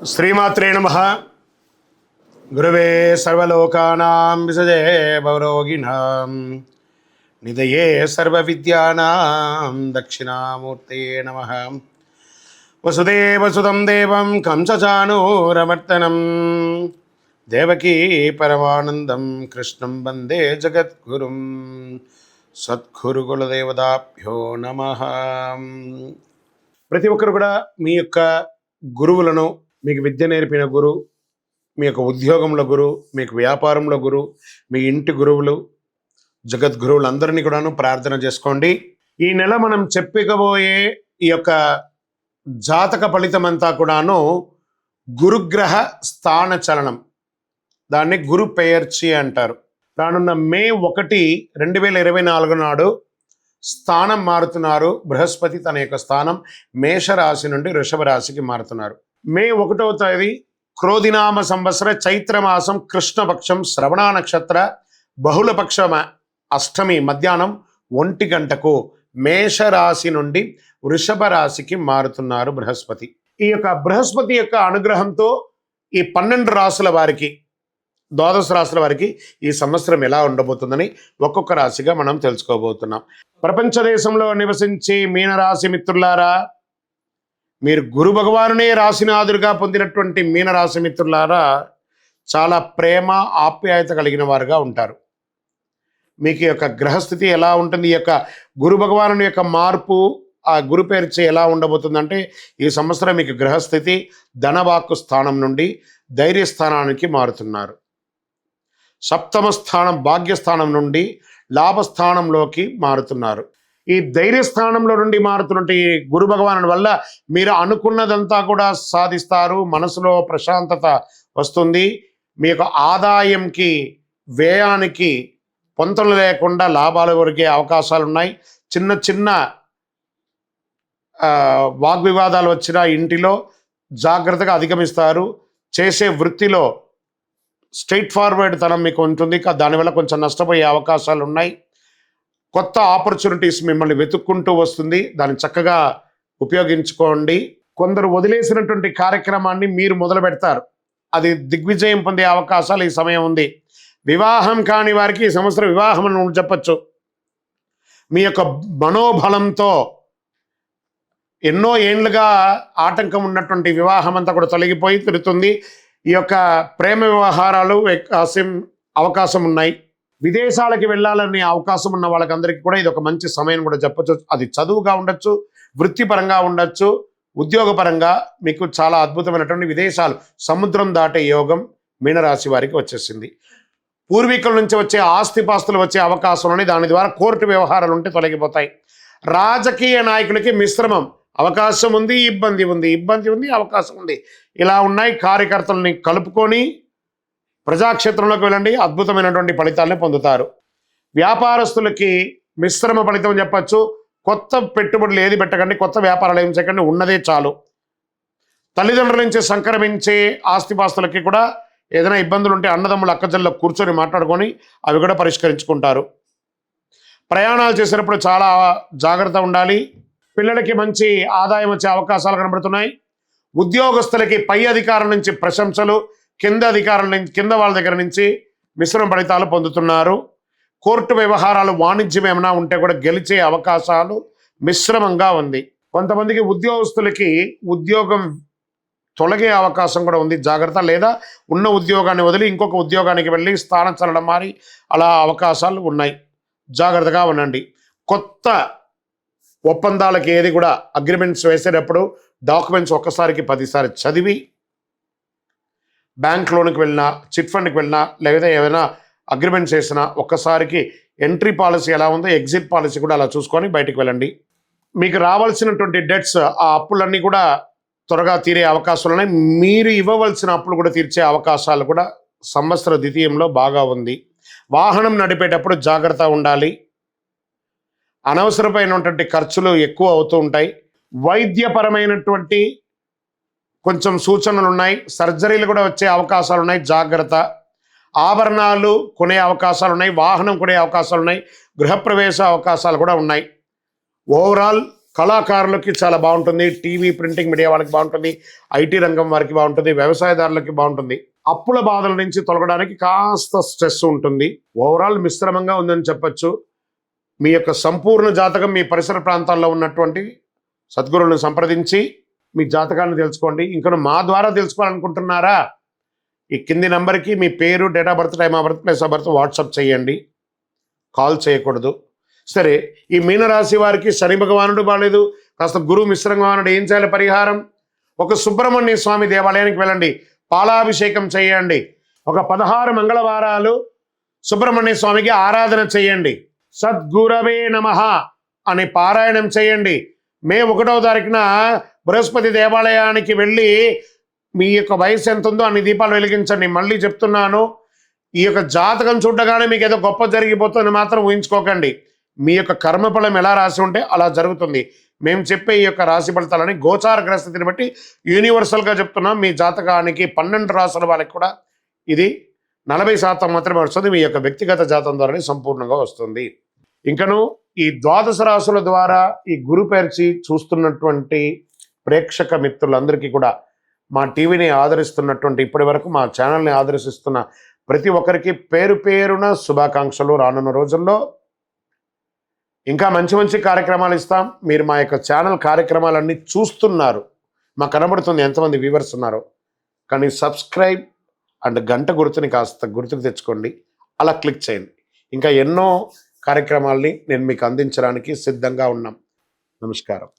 శ్రీమాత్రే నమః. గురవే సర్వలోకానాం విసజే భవరోగిణాం నిధయే సర్వవిద్యానాం దక్షిణామూర్తయే నమః. వసుదేవసుతం దేవం కంసచానూరమర్దనం దేవకీ పరమానందం కృష్ణం వందే జగద్గురుం. సద్గురుకులదేవతాభ్యో నమః. ప్రతి ఒక్కరు కూడా మీ యొక్క గురువులను, మీకు విద్య నేర్పిన గురు, మీ యొక్క ఉద్యోగంలో గురు, మీకు వ్యాపారంలో గురు, మీ ఇంటి గురువులు, జగద్గురువులందరినీ కూడాను ప్రార్థన చేసుకోండి. ఈ నెల మనం చెప్పుకోబోయే ఈ యొక్క జాతక ఫలితం అంతా కూడాను గురుగ్రహ స్థాన చలనం, దాన్ని గురు పెయర్చి అంటారు. రానున్న మే 1, 2024 నాడు స్థానం మారుతున్నారు. బృహస్పతి తన యొక్క స్థానం మేషరాశి నుండి వృషభ రాశికి మారుతున్నారు. మే 1వ తేదీ క్రోధినామ సంవత్సర చైత్రమాసం కృష్ణపక్షం శ్రవణ నక్షత్ర బహుళపక్ష అష్టమి మధ్యాహ్నం 1 గంటకు మేషరాశి నుండి వృషభ రాశికి మారుతున్నారు బృహస్పతి. ఈ యొక్క బృహస్పతి యొక్క అనుగ్రహంతో ఈ 12 రాశుల వారికి, ద్వాదశ రాశుల వారికి ఈ సంవత్సరం ఎలా ఉండబోతుందని ఒక్కొక్క రాశిగా మనం తెలుసుకోబోతున్నాం. ప్రపంచ దేశంలో నివసించే మీనరాశి మిత్రులారా, మీరు గురు భగవానునే రాశినాథుడిగా పొందినటువంటి మీనరాశి మిత్రులారా చాలా ప్రేమ ఆప్యాయత కలిగిన వారుగా ఉంటారు. మీకు యొక్క గ్రహస్థితి ఎలా ఉంటుంది, ఈ యొక్క గురు భగవాను యొక్క మార్పు, ఆ గురు పేర్చి ఎలా ఉండబోతుందంటే ఈ సంవత్సరం మీకు గ్రహస్థితి ధనవాక్కు స్థానం నుండి ధైర్యస్థానానికి మారుతున్నారు. సప్తమ స్థానం భాగ్యస్థానం నుండి లాభస్థానంలోకి మారుతున్నారు. ఈ ధైర్యస్థానంలో నుండి మారుతున్నట్టు ఈ గురు భగవాను వల్ల మీరు అనుకున్నదంతా కూడా సాధిస్తారు. మనసులో ప్రశాంతత వస్తుంది. మీ యొక్క ఆదాయంకి వ్యయానికి పొంతలు లేకుండా లాభాలు కొరికే అవకాశాలు ఉన్నాయి. చిన్న చిన్న వాగ్వివాదాలు వచ్చిన ఇంటిలో జాగ్రత్తగా అధిగమిస్తారు. చేసే వృత్తిలో స్ట్రైట్ ఫార్వర్డ్ తనం మీకు ఉంటుంది, దానివల్ల కొంచెం నష్టపోయే అవకాశాలు ఉన్నాయి. కొత్త ఆపర్చునిటీస్ మిమ్మల్ని వెతుక్కుంటూ వస్తుంది, దాన్ని చక్కగా ఉపయోగించుకోండి. కొందరు వదిలేసినటువంటి కార్యక్రమాన్ని మీరు మొదలు పెడతారు, అది దిగ్విజయం పొందే అవకాశాలు ఈ సమయం ఉంది. వివాహం కాని వారికి ఈ సంవత్సరం వివాహం అని చెప్పచ్చు. మీ యొక్క మనోబలంతో ఎన్నో ఏండ్లుగా ఆటంకం ఉన్నటువంటి వివాహం అంతా కూడా తొలగిపోయి తిరుగుతుంది. ఈ యొక్క ప్రేమ వ్యవహారాలు అవకాశం ఉన్నాయి. విదేశాలకి వెళ్ళాలనే అవకాశం ఉన్న వాళ్ళకందరికీ కూడా ఇది ఒక మంచి సమయం కూడా చెప్పచ్చు. అది చదువుగా ఉండొచ్చు, వృత్తిపరంగా ఉండొచ్చు, ఉద్యోగపరంగా మీకు చాలా అద్భుతమైనటువంటి విదేశాలు, సముద్రం దాటే యోగం మీనరాశి వారికి వచ్చేసింది. పూర్వీకుల నుంచి వచ్చే ఆస్తిపాస్తులు వచ్చే అవకాశం ఉన్నాయి. దాని ద్వారా కోర్టు వ్యవహారాలు ఉంటే తొలగిపోతాయి. రాజకీయ నాయకులకి మిశ్రమం, అవకాశం ఉంది, ఇబ్బంది ఉంది, అవకాశం ఉంది, ఇలా ఉన్నాయి. కార్యకర్తలని కలుపుకొని ప్రజాక్షేత్రంలోకి వెళ్ళండి, అద్భుతమైనటువంటి ఫలితాలను పొందుతారు. వ్యాపారస్తులకి మిశ్రమ ఫలితం చెప్పచ్చు. కొత్త పెట్టుబడులు ఏది పెట్టకండి, కొత్త వ్యాపారాలు ఏం చేయకండి, ఉన్నదే చాలు. తల్లిదండ్రుల నుంచి సంక్రమించే ఆస్తిపాస్తులకి కూడా ఏదైనా ఇబ్బందులు ఉంటే అన్నదమ్ములు అక్కజల్లో కూర్చొని మాట్లాడుకొని అవి కూడా పరిష్కరించుకుంటారు. ప్రయాణాలు చేసేటప్పుడు చాలా జాగ్రత్త ఉండాలి. పిల్లలకి మంచి ఆదాయం వచ్చే అవకాశాలు కనబడుతున్నాయి. ఉద్యోగస్తులకి పై అధికారుల నుంచి ప్రశంసలు, కింద వాళ్ళ దగ్గర నుంచి మిశ్రమ ఫలితాలు పొందుతున్నారు. కోర్టు వ్యవహారాలు, వాణిజ్యం ఏమైనా ఉంటే కూడా గెలిచే అవకాశాలు మిశ్రమంగా ఉంది. కొంతమందికి ఉద్యోగస్తులకి ఉద్యోగం తొలగే అవకాశం కూడా ఉంది, జాగ్రత్త. లేదా ఉన్న ఉద్యోగాన్ని వదిలి ఇంకొక ఉద్యోగానికి వెళ్ళి స్థానం చలడం మారి అలా అవకాశాలు ఉన్నాయి, జాగ్రత్తగా ఉండండి. కొత్త ఒప్పందాలకి ఏది కూడా అగ్రిమెంట్స్ వేసేటప్పుడు డాక్యుమెంట్స్ ఒక్కసారికి 10 సార్లు చదివి, బ్యాంక్ లోన్కి వెళ్ళినా, చిట్ ఫండ్కి వెళ్ళినా, లేదా ఏదైనా అగ్రిమెంట్స్ వేసినా ఒక్కసారికి ఎంట్రీ పాలసీ ఎలా ఉందో ఎగ్జిట్ పాలసీ కూడా అలా చూసుకొని బయటికి వెళ్ళండి. మీకు రావాల్సినటువంటి డెట్స్, ఆ అప్పులన్నీ కూడా త్వరగా తీరే అవకాశాలు ఉన్నాయి. మీరు ఇవ్వవలసిన అప్పులు కూడా తీర్చే అవకాశాలు కూడా సంవత్సర ద్వితీయంలో బాగా ఉంది. వాహనం నడిపేటప్పుడు జాగ్రత్త ఉండాలి. అనవసరమైనటువంటి ఖర్చులు ఎక్కువ అవుతూ ఉంటాయి. వైద్యపరమైనటువంటి కొంచెం సూచనలు ఉన్నాయి. సర్జరీలు కూడా వచ్చే అవకాశాలు ఉన్నాయి, జాగ్రత్త. ఆభరణాలు కొనే అవకాశాలు ఉన్నాయి, వాహనం కొనే అవకాశాలు ఉన్నాయి, గృహప్రవేశ అవకాశాలు కూడా ఉన్నాయి. ఓవరాల్ కళాకారులకి చాలా బాగుంటుంది, టీవీ ప్రింటింగ్ మీడియా వాళ్ళకి బాగుంటుంది, ఐటీ రంగం వారికి బాగుంటుంది, వ్యవసాయదారులకి బాగుంటుంది. అప్పుల బాధల నుంచి తొలగడానికి కాస్త స్ట్రెస్ ఉంటుంది. ఓవరాల్ మిశ్రమంగా ఉందని చెప్పచ్చు. మీ యొక్క సంపూర్ణ జాతకం మీ పరిసర ప్రాంతాల్లో ఉన్నటువంటి సద్గురువులను సంప్రదించి మీ జాతకాన్ని తెలుసుకోండి. ఇంకా మా ద్వారా తెలుసుకోవాలనుకుంటున్నారా? ఈ కింది నంబర్కి మీ పేరు, date of birth, time of birth, place of birth WhatsApp చేయండి, కాల్ చేయకూడదు. సరే, ఈ మీనరాశి వారికి శని భగవానుడు బాగాలేదు, కాస్త గురువు మిశ్రభగవానుడు ఏం చేయాలి పరిహారం? ఒక సుబ్రహ్మణ్య స్వామి దేవాలయానికి వెళ్ళండి, పాలాభిషేకం చేయండి. ఒక 16 మంగళవారాలు సుబ్రహ్మణ్య స్వామికి ఆరాధన చేయండి. సద్గురవే నమః అని పారాయణం చేయండి. మే 1వ తారీఖున బృహస్పతి దేవాలయానికి వెళ్ళి మీ యొక్క వయసు ఎంత ఉందో అన్ని దీపాలు వెలిగించండి. మళ్ళీ చెప్తున్నాను, ఈ యొక్క జాతకం చూడగానే మీకు ఏదో గొప్ప జరిగిపోతుంది మాత్రం ఊహించుకోకండి. మీ యొక్క కర్మఫలం ఎలా రాసి ఉంటే అలా జరుగుతుంది. మేము చెప్పే ఈ యొక్క రాశి ఫలితాలని గోచార గ్రహస్థితిని బట్టి యూనివర్సల్గా చెప్తున్నాం. మీ జాతకానికి 12 రాసుల వాళ్ళకి కూడా ఇది 40% మాత్రమే వస్తుంది. మీ యొక్క వ్యక్తిగత జాతకం ద్వారానే సంపూర్ణంగా వస్తుంది. ఇంకను ఈ 12 రాసుల ద్వారా ఈ గురు పేర్చి చూస్తున్నటువంటి ప్రేక్షక మిత్రులందరికీ కూడా, మా టీవీని ఆదరిస్తున్నటువంటి, ఇప్పటి వరకు మా ఛానల్ని ఆదరిస్తున్న ప్రతి ఒక్కరికి పేరు పేరున శుభాకాంక్షలు. రానున్న రోజుల్లో ఇంకా మంచి మంచి కార్యక్రమాలు ఇస్తాం. మీరు మా యొక్క ఛానల్ కార్యక్రమాలన్నీ చూస్తున్నారు, మాకు కనబడుతుంది ఎంతమంది వ్యూవర్స్ ఉన్నారో. కానీ సబ్స్క్రైబ్ అండ్ గంట గుర్తుని కాస్త గుర్తుకు తెచ్చుకోండి, అలా క్లిక్ చేయండి. ఇంకా ఎన్నో కార్యక్రమాల్ని నేను మీకు అందించడానికి సిద్ధంగా ఉన్నాం. నమస్కారం.